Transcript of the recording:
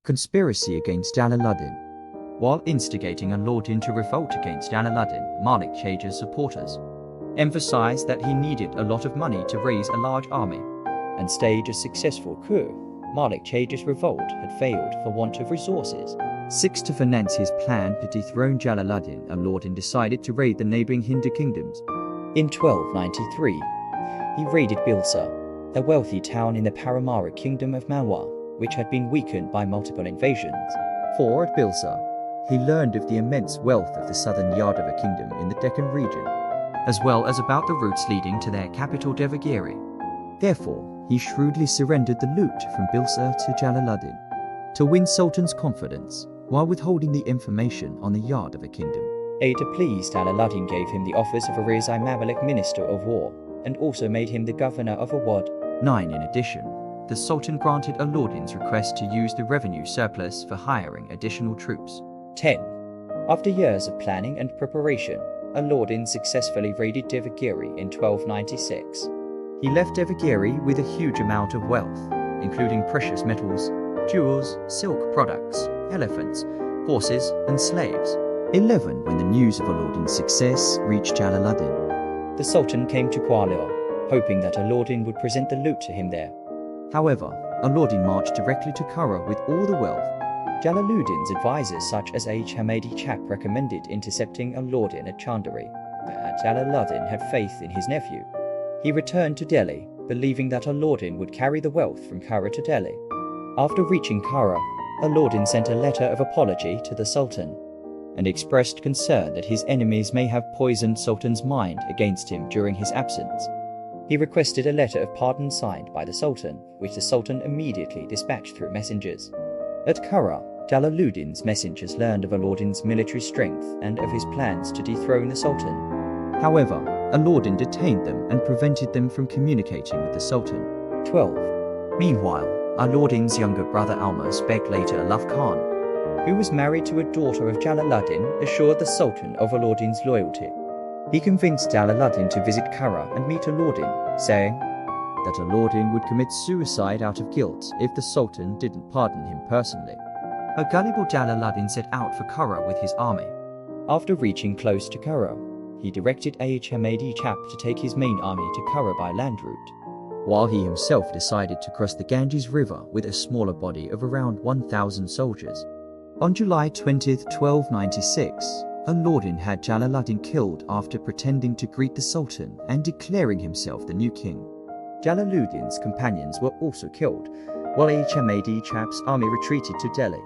Conspiracy against Alauddin. While instigating Alauddin to revolt against Alauddin, Malik Khaja's supporters emphasized that he needed a lot of money to raise a large army and stage a successful coup. Malik Khaja's revolt had failed for want of resources. To finance his plan to dethrone Alauddin, Alauddin decided to raid the neighboring Hindu kingdoms. In 1293, he raided Bilsa, a wealthy town in the Paramara kingdom of Malwa, which had been weakened by multiple invasions. At Bilsa, he learned of the immense wealth of the southern Yadava kingdom in the Deccan region, as well as about the routes leading to their capital Devagiri. Therefore, he shrewdly surrendered the loot from Bilsa to Alauddin to win Sultan's confidence, while withholding the information on the Yadava kingdom. To please Alauddin gave him the office of a Rizai Mamalik Minister of War, and also made him the governor of Awad. 9. In addition, the Sultan granted Alauddin's request to use the revenue surplus for hiring additional troops. 10. After years of planning and preparation, Alauddin successfully raided Devagiri in 1296. He left Devagiri with a huge amount of wealth, including precious metals, jewels, silk products, elephants, horses, and slaves. 11. When the news of Alauddin's success reached Alauddin, the Sultan came to Gwalior, hoping that Alauddin would present the loot to him there. However, Alauddin marched directly to Kara with all the wealth. Jalaluddin's advisors such as Hamedi Chap recommended intercepting Alauddin at Chandari, but Alauddin had faith in his nephew. He returned to Delhi, believing that Alauddin would carry the wealth from Kara to Delhi. After reaching Kara, Alauddin sent a letter of apology to the Sultan, and expressed concern that his enemies may have poisoned Sultan's mind against him during his absence. He requested a letter of pardon signed by the Sultan, which the Sultan immediately dispatched through messengers. At Kara, Jalaluddin's messengers learned of Alauddin's military strength and of his plans to dethrone the Sultan. However, Alauddin detained them and prevented them from communicating with the Sultan. 12. Meanwhile, Alauddin's younger brother Almas Beg, later Alaf Khan, who was married to a daughter of Jalaluddin, assured the Sultan of Alauddin's loyalty. He convinced Jalaluddin to visit Kara and meet Alauddin, saying that Alauddin would commit suicide out of guilt if the Sultan didn't pardon him personally. A gullible Jalaluddin set out for Kara with his army. After reaching close to Kara, he directed Hamedi Chap to take his main army to Kara by land route, while he himself decided to cross the Ganges River with a smaller body of around 1,000 soldiers. On July 20, 1296, Alauddin had Jalaluddin killed after pretending to greet the Sultan and declaring himself the new king. Jalaluddin's companions were also killed, while Hamedi Chap's army retreated to Delhi.